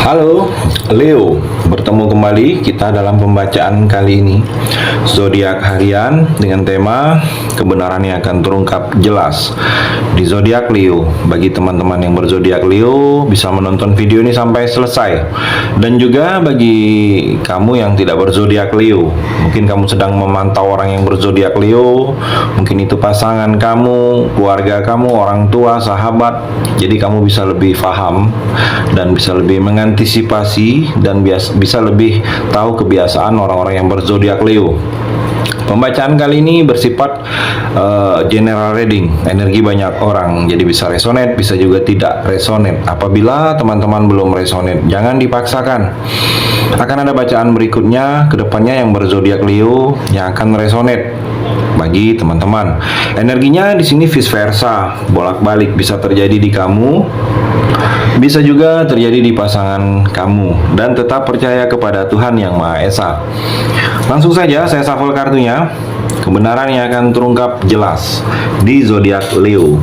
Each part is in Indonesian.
Halo Leo, bertemu kembali kita dalam pembacaan kali ini zodiak harian dengan tema kebenaran yang akan terungkap jelas di zodiak Leo. Bagi teman-teman yang berzodiak Leo bisa menonton video ini sampai selesai. Dan juga bagi kamu yang tidak berzodiak Leo, mungkin kamu sedang memantau orang yang berzodiak Leo, mungkin itu pasangan kamu, keluarga kamu, orang tua, sahabat. Jadi kamu bisa lebih paham dan bisa lebih mengantisipasi dan bisa lebih tahu kebiasaan orang-orang yang berzodiak Leo. Pembacaan kali ini bersifat general reading, energi banyak orang, jadi bisa resonate, bisa juga tidak resonate. Apabila teman-teman belum resonate, jangan dipaksakan. Akan ada bacaan berikutnya kedepannya yang berzodiak Leo yang akan resonate bagi teman-teman. Energinya di sini vice versa, bolak-balik, bisa terjadi di kamu, bisa juga terjadi di pasangan kamu, dan tetap percaya kepada Tuhan Yang Maha Esa. Langsung saja saya shuffle kartunya. Kebenaran yang akan terungkap jelas di zodiak Leo.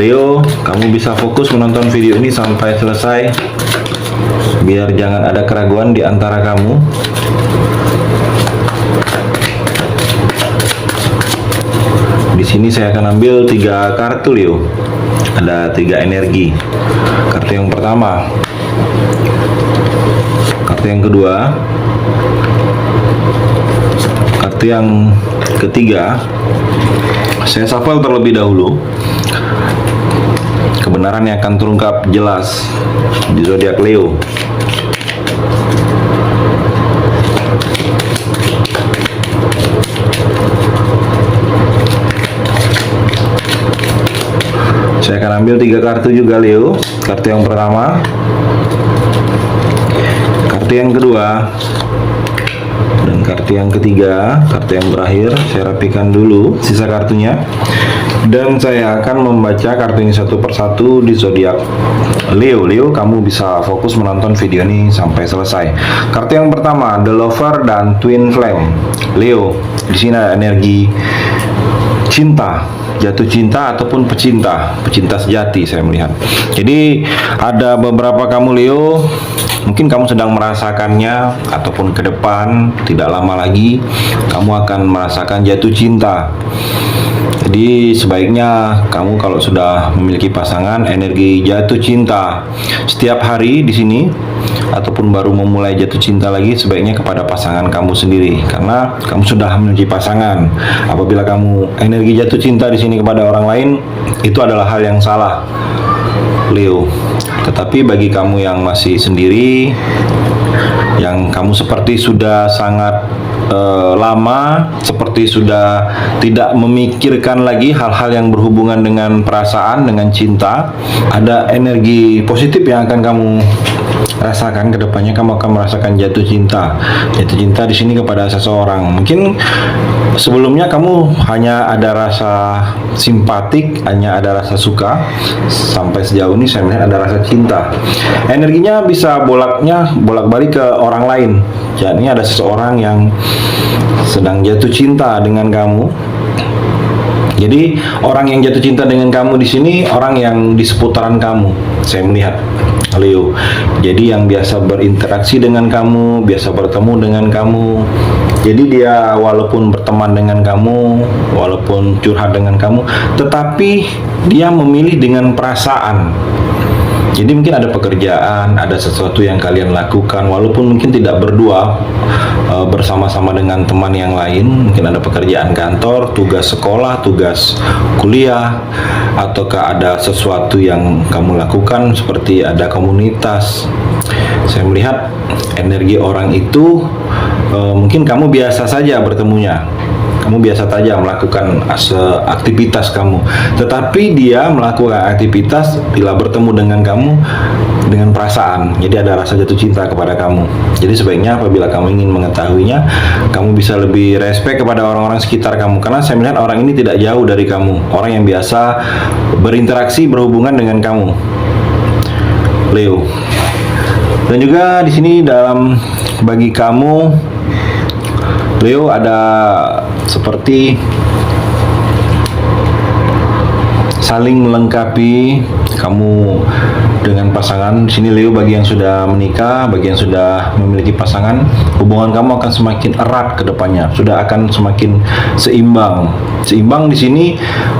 Leo, kamu bisa fokus menonton video ini sampai selesai biar jangan ada keraguan di antara kamu. Di sini saya akan ambil 3 kartu Leo. Ada 3 energi. Kartu yang pertama, kartu yang kedua, kartu yang ketiga. Saya shuffle terlebih dahulu. Kebenaran yang akan terungkap jelas di zodiak Leo. Saya akan ambil 3 kartu juga Leo. Kartu yang pertama, kartu yang kedua, dan kartu yang ketiga. Kartu yang terakhir saya rapikan dulu sisa kartunya, dan saya akan membaca kartu ini satu persatu di zodiak Leo. Leo, kamu bisa fokus menonton video ini sampai selesai. Kartu yang pertama, The Lover dan Twin Flame. Leo, di sini ada energi cinta, jatuh cinta ataupun pecinta sejati saya melihat. Jadi ada beberapa kamu Leo, mungkin kamu sedang merasakannya, ataupun ke depan tidak lama lagi kamu akan merasakan jatuh cinta. Jadi sebaiknya kamu kalau sudah memiliki pasangan, energi jatuh cinta setiap hari di sini, ataupun baru memulai jatuh cinta lagi, sebaiknya kepada pasangan kamu sendiri, karena kamu sudah memiliki pasangan. Apabila kamu energi jatuh cinta di sini kepada orang lain, itu adalah hal yang salah Leo. Tetapi bagi kamu yang masih sendiri, yang kamu seperti sudah sangat lama, seperti sudah tidak memikirkan lagi hal-hal yang berhubungan dengan perasaan, dengan cinta, ada energi positif yang akan kamu rasakan. Kedepannya kamu akan merasakan jatuh cinta di sini kepada seseorang. Mungkin sebelumnya kamu hanya ada rasa simpatik, hanya ada rasa suka. Sampai sejauh ini saya melihat ada rasa cinta. Energinya bisa bolak-balik ke orang lain. Jadi ada seseorang yang sedang jatuh cinta dengan kamu. Jadi orang yang jatuh cinta dengan kamu di sini orang yang di seputaran kamu, saya melihat Leo. Jadi yang biasa berinteraksi dengan kamu, biasa bertemu dengan kamu. Jadi dia walaupun berteman dengan kamu, walaupun curhat dengan kamu, tetapi dia memilih dengan perasaan. Jadi mungkin ada pekerjaan, ada sesuatu yang kalian lakukan, walaupun mungkin tidak berdua, bersama-sama dengan teman yang lain. Mungkin ada pekerjaan kantor, tugas sekolah, tugas kuliah, ataukah ada sesuatu yang kamu lakukan seperti ada komunitas. Saya melihat energi orang itu, mungkin kamu biasa saja bertemunya, kamu biasa saja melakukan aktivitas kamu, tetapi dia melakukan aktivitas bila bertemu dengan kamu dengan perasaan. Jadi ada rasa jatuh cinta kepada kamu. Jadi sebaiknya apabila kamu ingin mengetahuinya, kamu bisa lebih respect kepada orang-orang sekitar kamu, karena saya melihat orang ini tidak jauh dari kamu, orang yang biasa berinteraksi, berhubungan dengan kamu Leo. Dan juga di sini dalam bagi kamu Leo ada seperti saling melengkapi. kamu dengan pasangan. Di sini Leo, bagi yang sudah menikah, bagi yang sudah memiliki pasangan, hubungan kamu akan semakin erat ke depannya, sudah akan semakin seimbang. Seimbang di sini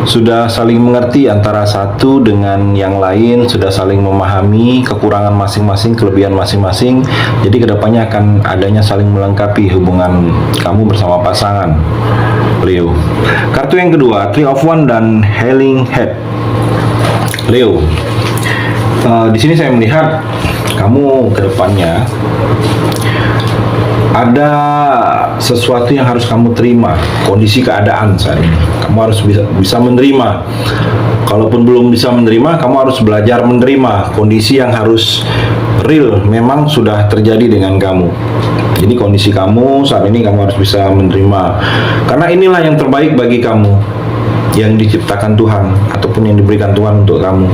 sudah saling mengerti antara satu dengan yang lain, sudah saling memahami kekurangan masing-masing, kelebihan masing-masing. Jadi kedepannya akan adanya saling melengkapi hubungan kamu bersama pasangan, Leo. Kartu yang kedua, Three of Wands dan Healing Head. Leo, di sini saya melihat kamu kedepannya ada sesuatu yang harus kamu terima, kondisi keadaan saat ini. Kamu harus bisa menerima. Kalaupun belum bisa menerima, kamu harus belajar menerima kondisi yang harus real, memang sudah terjadi dengan kamu. Jadi kondisi kamu saat ini kamu harus bisa menerima, karena inilah yang terbaik bagi kamu, yang diciptakan Tuhan ataupun yang diberikan Tuhan untuk kamu.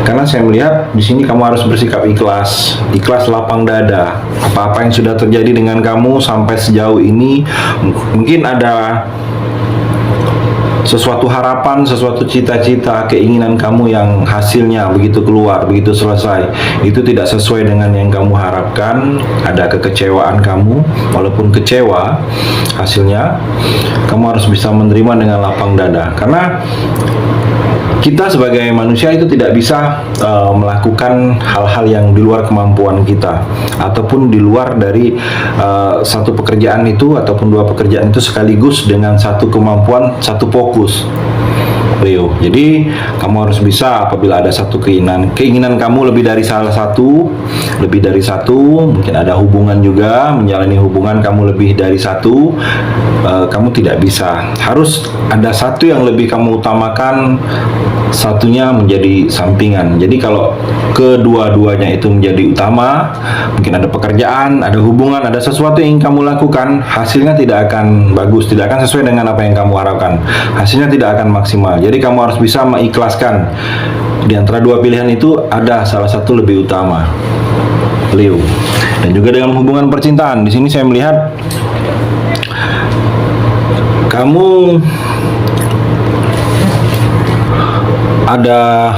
Karena saya melihat di sini kamu harus bersikap ikhlas, lapang dada. Apa-apa yang sudah terjadi dengan kamu sampai sejauh ini, mungkin ada sesuatu harapan, sesuatu cita-cita, keinginan kamu yang hasilnya begitu keluar, begitu selesai, itu tidak sesuai dengan yang kamu harapkan, ada kekecewaan kamu. Walaupun kecewa hasilnya, kamu harus bisa menerima dengan lapang dada. Karena kita sebagai manusia itu tidak bisa melakukan hal-hal yang di luar kemampuan kita, ataupun di luar dari satu pekerjaan itu ataupun dua pekerjaan itu sekaligus dengan satu kemampuan, satu fokus, Leo. Jadi kamu harus bisa, apabila ada satu keinginan kamu lebih dari salah satu, mungkin ada hubungan juga, menjalani hubungan kamu lebih dari satu, kamu tidak bisa. Harus ada satu yang lebih kamu utamakan, satunya menjadi sampingan. Jadi kalau kedua-duanya itu menjadi utama, mungkin ada pekerjaan, ada hubungan, ada sesuatu yang kamu lakukan, hasilnya tidak akan bagus, tidak akan sesuai dengan apa yang kamu harapkan, hasilnya tidak akan maksimal. Jadi kamu harus bisa mengikhlaskan di antara dua pilihan itu, ada salah satu lebih utama, Leo. Dan juga dengan hubungan percintaan, di sini saya melihat kamu ada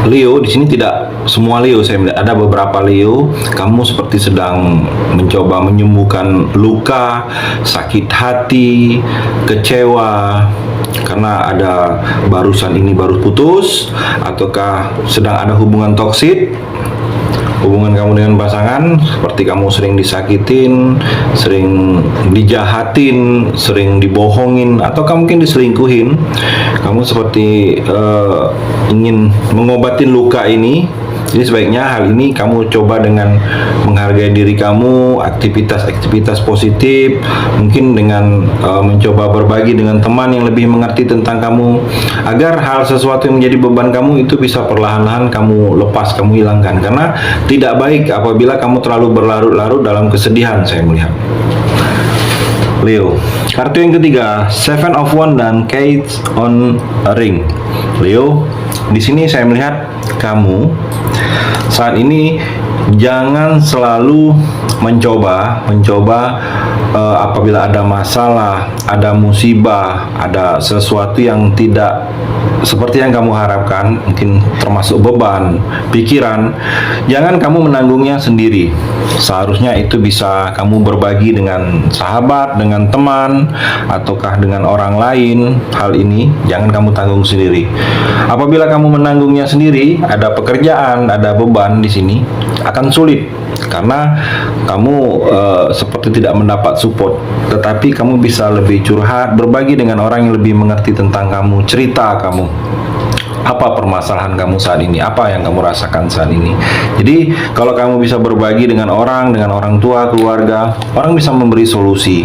Leo. Di sini tidak semua Leo, saya melihat ada beberapa Leo. Kamu seperti sedang mencoba menyembuhkan luka, sakit hati, kecewa karena ada barusan ini baru putus, ataukah sedang ada hubungan toksik. Hubungan kamu dengan pasangan, seperti kamu sering disakitin, sering dijahatin, sering dibohongin, atau kamu mungkin diselingkuhin. Kamu seperti ingin mengobatin luka ini. Jadi sebaiknya hal ini kamu coba dengan menghargai diri kamu, aktivitas-aktivitas positif, mungkin dengan mencoba berbagi dengan teman yang lebih mengerti tentang kamu, agar hal sesuatu yang menjadi beban kamu itu bisa perlahan-lahan kamu lepas, kamu hilangkan. Karena tidak baik apabila kamu terlalu berlarut-larut dalam kesedihan, saya melihat. Leo, kartu yang ketiga, Seven of Wands dan Cage on a Ring. Leo, di sini saya melihat kamu saat ini jangan selalu mencoba apabila ada masalah, ada musibah, ada sesuatu yang tidak seperti yang kamu harapkan, mungkin termasuk beban pikiran, jangan kamu menanggungnya sendiri. Seharusnya itu bisa kamu berbagi dengan sahabat, dengan teman, ataukah dengan orang lain. Hal ini jangan kamu tanggung sendiri. Apabila kamu menanggungnya sendiri, ada pekerjaan, ada beban di sini, akan sulit karena kamu seperti tidak mendapat support. Tetapi kamu bisa lebih curhat, berbagi dengan orang yang lebih mengerti tentang kamu, cerita kamu, apa permasalahan kamu saat ini, apa yang kamu rasakan saat ini. Jadi kalau kamu bisa berbagi dengan orang tua, keluarga, orang bisa memberi solusi.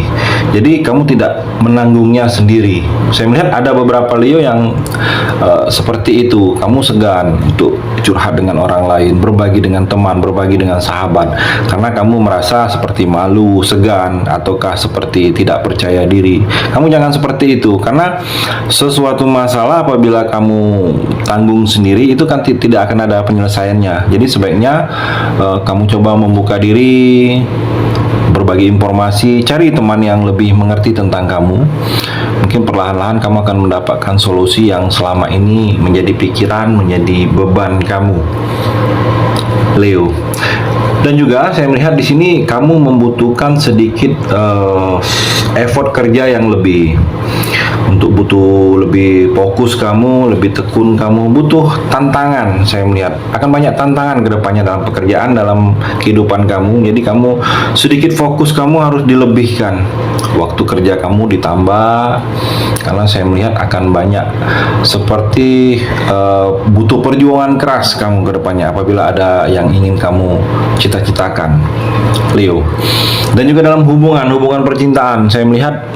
Jadi kamu tidak menanggungnya sendiri. Saya melihat ada beberapa Leo yang seperti itu. Kamu segan untuk curhat dengan orang lain, berbagi dengan teman, berbagi dengan sahabat, karena kamu merasa seperti malu, segan, ataukah seperti tidak percaya diri. Kamu jangan seperti itu, karena sesuatu masalah apabila kamu tanggung sendiri itu kan tidak akan ada penyelesaiannya. Jadi sebaiknya kamu coba membuka diri, berbagi informasi, cari teman yang lebih mengerti tentang kamu. mungkin perlahan-lahan kamu akan mendapatkan solusi yang selama ini menjadi pikiran, menjadi beban kamu, Leo. Dan juga saya melihat di sini kamu membutuhkan sedikit effort kerja yang lebih, untuk butuh lebih fokus kamu, lebih tekun kamu, butuh tantangan. Saya melihat akan banyak tantangan ke depannya dalam pekerjaan, dalam kehidupan kamu. Jadi kamu sedikit fokus kamu harus dilebihkan, waktu kerja kamu ditambah, karena saya melihat akan banyak seperti butuh perjuangan keras kamu ke depannya apabila ada yang ingin kamu cita-citakan, Leo. Dan juga dalam hubungan percintaan, saya melihat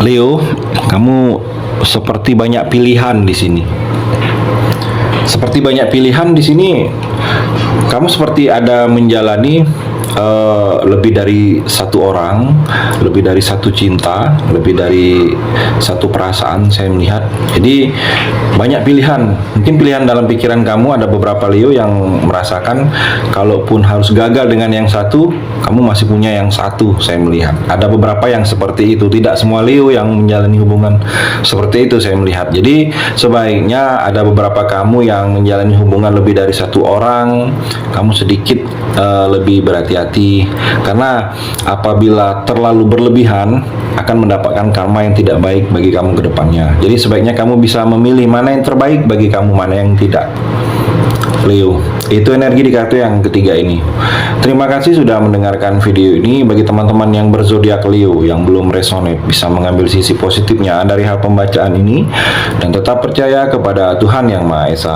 Leo, kamu seperti banyak pilihan di sini. Seperti banyak pilihan di sini. Kamu seperti ada menjalani lebih dari satu orang, lebih dari satu cinta, lebih dari satu perasaan, saya melihat. Jadi banyak pilihan. Mungkin pilihan dalam pikiran kamu ada beberapa Leo yang merasakan kalaupun harus gagal dengan yang satu, kamu masih punya yang satu. Saya melihat ada beberapa yang seperti itu. Tidak semua Leo yang menjalani hubungan seperti itu, saya melihat. Jadi sebaiknya ada beberapa kamu yang menjalani hubungan lebih dari satu orang, kamu sedikit lebih berhati-hati, karena apabila terlalu berlebihan akan mendapatkan karma yang tidak baik bagi kamu ke depannya. Jadi sebaiknya kamu bisa memilih mana yang terbaik bagi kamu, mana yang tidak, Leo. Itu energi di kartu yang ketiga ini. Terima kasih sudah mendengarkan video ini. Bagi teman-teman yang berzodiak Leo yang belum resonate, bisa mengambil sisi positifnya dari hal pembacaan ini dan tetap percaya kepada Tuhan Yang Maha Esa.